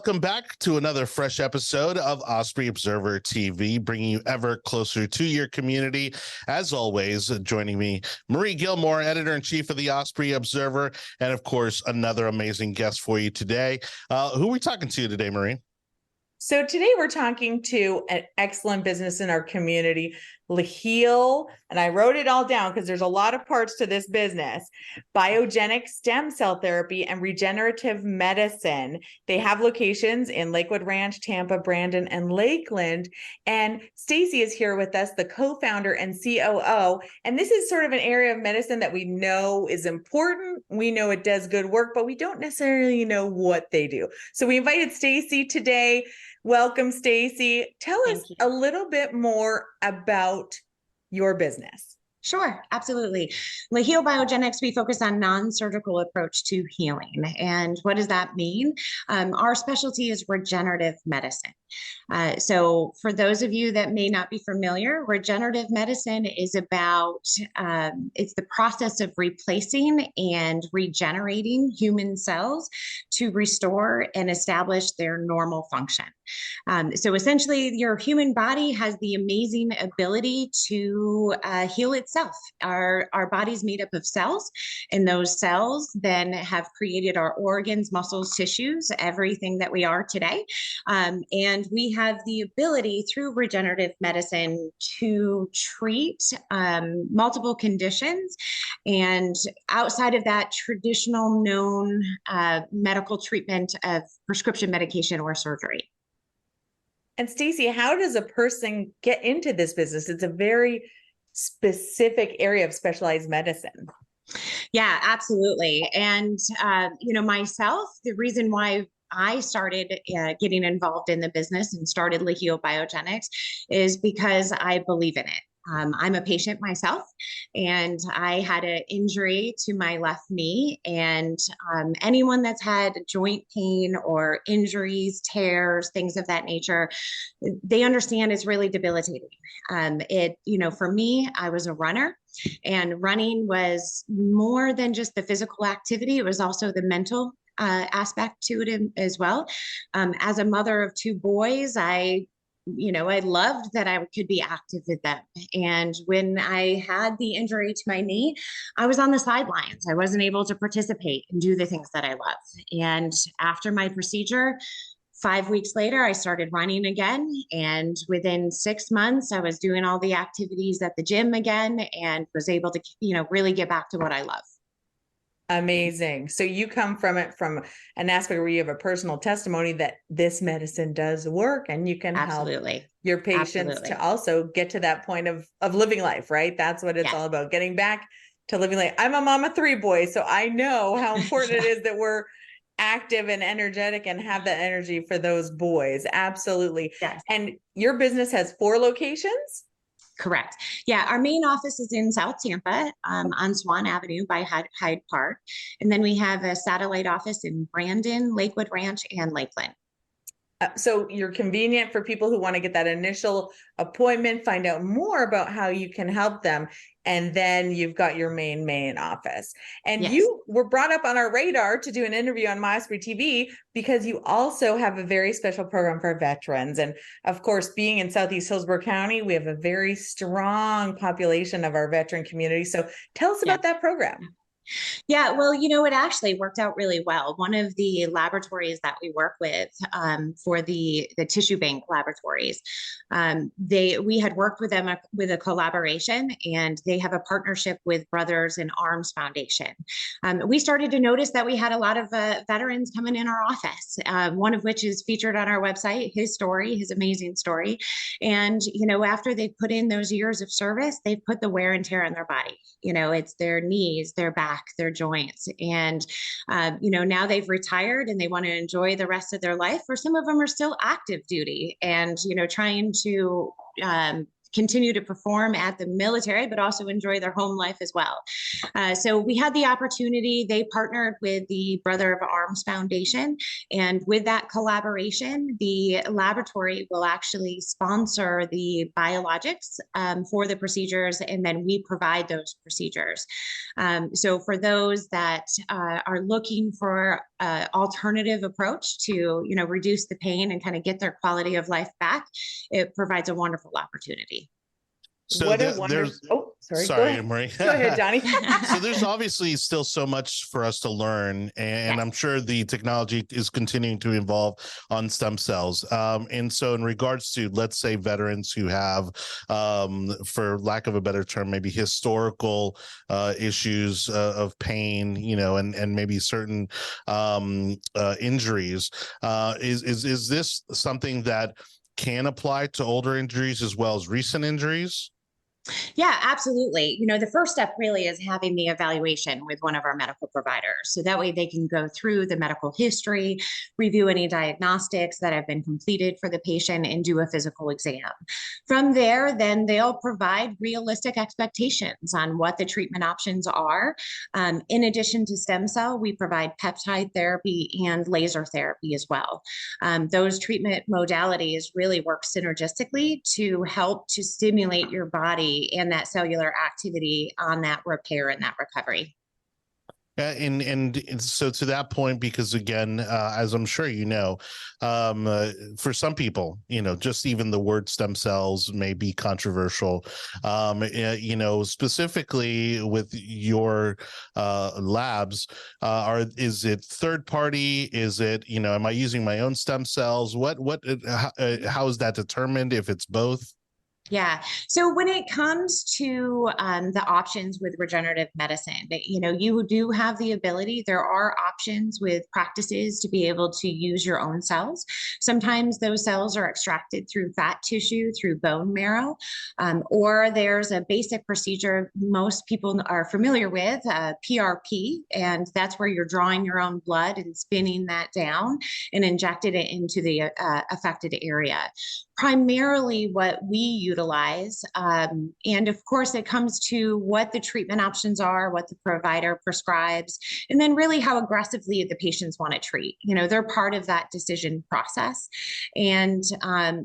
welcome back to another fresh episode of Osprey Observer TV, bringing you ever closer to your community. As always, joining me, Marie Gilmore, editor-in-chief of the Osprey Observer, and of course, another amazing guest for you today. Who are we talking to today, Marie? So today we're talking to an excellent business in our community, LeHeal, and I wrote it all down because there's a lot of parts to this business. Biogenix stem cell therapy and regenerative medicine. They have locations in Lakewood Ranch, Tampa, Brandon, and Lakeland. And Stacy is here with us, the co-founder and COO. And this is sort of an area of medicine that we know is important. We know it does good work, but we don't necessarily know what they do. So we invited Stacy today. Welcome, Stacy. Tell us a little bit more about your business. Sure, absolutely. LeHeal Biogenix, we focus on non-surgical approach to healing. And what does that mean? Our specialty is regenerative medicine. So for those of you that may not be familiar, regenerative medicine is about, it's the process of replacing and regenerating human cells to restore and establish their normal function. So essentially, your human body has the amazing ability to heal itself. Our body's made up of cells, and those cells then have created our organs, muscles, tissues, everything that we are today. And we have the ability through regenerative medicine to treat multiple conditions. And outside of that traditional known medical treatment of prescription medication or surgery. And Stacy, how does a person get into this business? It's a very specific area of specialized medicine. Yeah, absolutely. And, myself, the reason why I started getting involved in the business and started LeHeal Biogenix is because I believe in it. I'm a patient myself, and I had an injury to my left knee. And anyone that's had joint pain or injuries, tears, things of that nature, they understand it's really debilitating. For me, I was a runner, and running was more than just the physical activity. It was also the mental aspect to it as well. As a mother of two boys, I loved that I could be active with them. And when I had the injury to my knee, I was on the sidelines. I wasn't able to participate and do the things that I love. And after my procedure, 5 weeks later, I started running again. And within 6 months, I was doing all the activities at the gym again and was able to, really get back to what I love. Amazing. So you come from it from an aspect where you have a personal testimony that this medicine does work, and you can help your patients to also get to that point of living life, right? That's what it's all about, getting back to living life. I'm a mom of 3 boys, so I know how important it is that we're active and energetic and have that energy for those boys. Absolutely. Yes. And your business has 4 locations? Correct. Yeah, our main office is in South Tampa on Swan Avenue by Hyde Park. And then we have a satellite office in Brandon, Lakewood Ranch, and Lakeland. So you're convenient for people who want to get that initial appointment, find out more about how you can help them. And then you've got your main office. And you were brought up on our radar to do an interview on Osprey TV because you also have a very special program for veterans. And of course, being in Southeast Hillsborough County, we have a very strong population of our veteran community. So tell us about that program. Yeah, well, it actually worked out really well. One of the laboratories that we work with for the tissue bank laboratories, we had worked with them with a collaboration, and they have a partnership with Brothers in Arms Foundation. We started to notice that we had a lot of veterans coming in our office, one of which is featured on our website, his story, his amazing story. And, after they put in those years of service, they've put the wear and tear on their body. It's their knees, their back, their joints. And, now they've retired and they want to enjoy the rest of their life, or some of them are still active duty and, trying to continue to perform at the military, but also enjoy their home life as well. So we had the opportunity. They partnered with the Brother of Arms Foundation, and with that collaboration, the laboratory will actually sponsor the biologics for the procedures, and then we provide those procedures. So for those that are looking for an alternative approach to, reduce the pain and kind of get their quality of life back, it provides a wonderful opportunity. So what a wonderful. Oh, sorry. Go ahead. Marie. Go ahead, Johnny. So there's obviously still so much for us to learn, and Yes. I'm sure the technology is continuing to evolve on stem cells. And so in regards to, let's say, veterans who have, for lack of a better term, maybe historical issues of pain, and maybe certain injuries, is this something that can apply to older injuries as well as recent injuries? Yeah, absolutely. The first step really is having the evaluation with one of our medical providers. So that way they can go through the medical history, review any diagnostics that have been completed for the patient, and do a physical exam. From there, then they'll provide realistic expectations on what the treatment options are. In addition to stem cell, we provide peptide therapy and laser therapy as well. Those treatment modalities really work synergistically to help to stimulate your body and that cellular activity on that repair and that recovery. And so to that point, because again, as I'm sure for some people, just even the word stem cells may be controversial. Specifically with your labs, is it third party? Is it, am I using my own stem cells? How is that determined if it's both? Yeah. So when it comes to the options with regenerative medicine, you do have the ability. There are options with practices to be able to use your own cells. Sometimes those cells are extracted through fat tissue, through bone marrow, or there's a basic procedure most people are familiar with, PRP, and that's where you're drawing your own blood and spinning that down and injected it into the affected area. Primarily what we utilize, and of course it comes to what the treatment options are, what the provider prescribes, and then really how aggressively the patients want to treat. They're part of that decision process. And,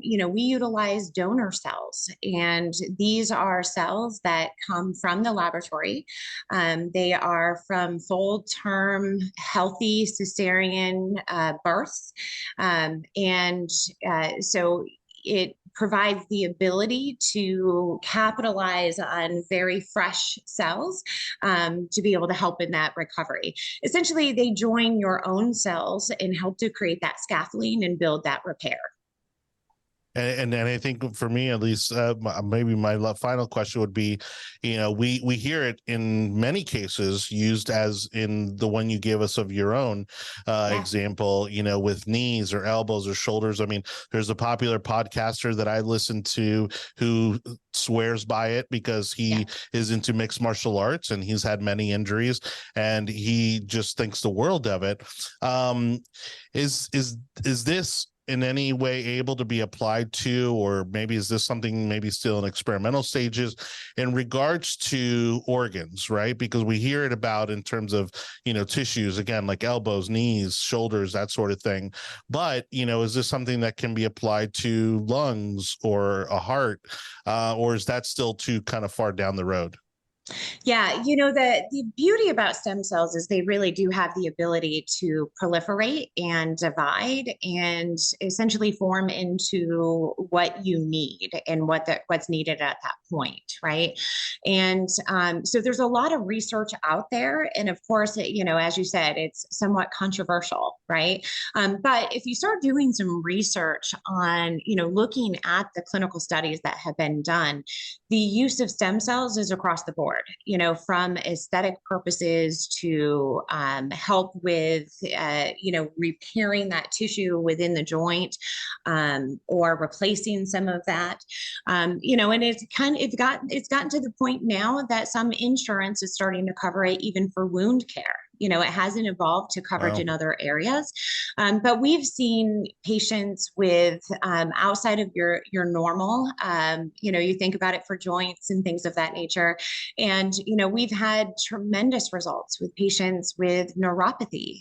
we utilize donor cells, and these are cells that come from the laboratory. They are from full-term healthy cesarean births. So it provides the ability to capitalize on very fresh cells to be able to help in that recovery. Essentially, they join your own cells and help to create that scaffolding and build that repair. And I think for me, at least, maybe my final question would be, we hear it in many cases used as in the one you gave us of your own example, with knees or elbows or shoulders. I mean, there's a popular podcaster that I listen to who swears by it because he is into mixed martial arts and he's had many injuries and he just thinks the world of it. Is this in any way able to be applied to, or maybe is this something maybe still in experimental stages in regards to organs, right? Because we hear it about in terms of, tissues, again, like elbows, knees, shoulders, that sort of thing. But, is this something that can be applied to lungs or a heart, or is that still too kind of far down the road? Yeah, the beauty about stem cells is they really do have the ability to proliferate and divide and essentially form into what you need and what's needed at that point, right? And so there's a lot of research out there, and of course, as you said, it's somewhat controversial, right? But if you start doing some research on, looking at the clinical studies that have been done, the use of stem cells is across the board. From aesthetic purposes to help with, repairing that tissue within the joint, or replacing some of that, and it's gotten to the point now that some insurance is starting to cover it even for wound care. You know, it hasn't evolved to coverage Wow. in other areas. But we've seen patients with outside of your normal, you know, you think about it for joints and things of that nature. And, you know, we've had tremendous results with patients with neuropathy.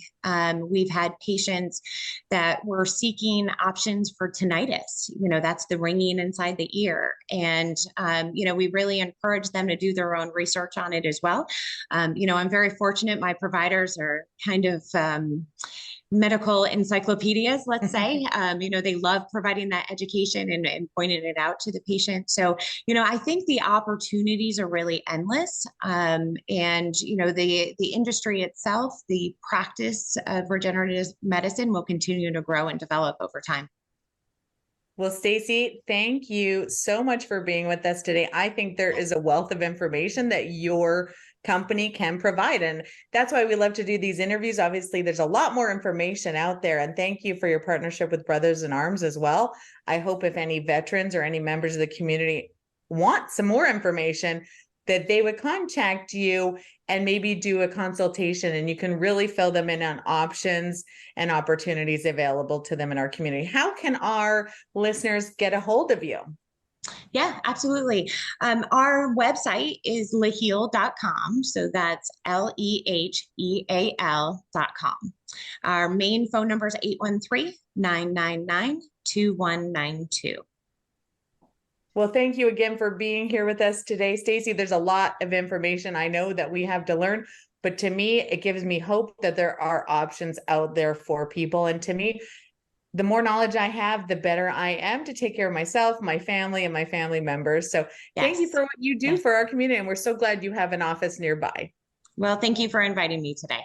We've had patients that were seeking options for tinnitus. You know, that's the ringing inside the ear. And, you know, we really encourage them to do their own research on it as well. You know, I'm very fortunate. My providers are kind of medical encyclopedias, let's say. You know, they love providing that education and pointing it out to the patient. So, you know, I think the opportunities are really endless. And, you know, the industry itself, the practice of regenerative medicine will continue to grow and develop over time. Well, Stacy, thank you so much for being with us today. I think there is a wealth of information that your company can provide. And that's why we love to do these interviews. Obviously, there's a lot more information out there. And thank you for your partnership with Brothers in Arms as well. I hope if any veterans or any members of the community want some more information, that they would contact you and maybe do a consultation, and you can really fill them in on options and opportunities available to them in our community. How can our listeners get a hold of you? Yeah, absolutely. Our website is LeHeal.com. So that's LEHEAL.com. Our main phone number is 813-999-2192. Well, thank you again for being here with us today, Stacy. There's a lot of information I know that we have to learn, but to me, it gives me hope that there are options out there for people. And to me, the more knowledge I have, the better I am to take care of myself, my family, and my family members. So thank you for what you do for our community. And we're so glad you have an office nearby. Well, thank you for inviting me today.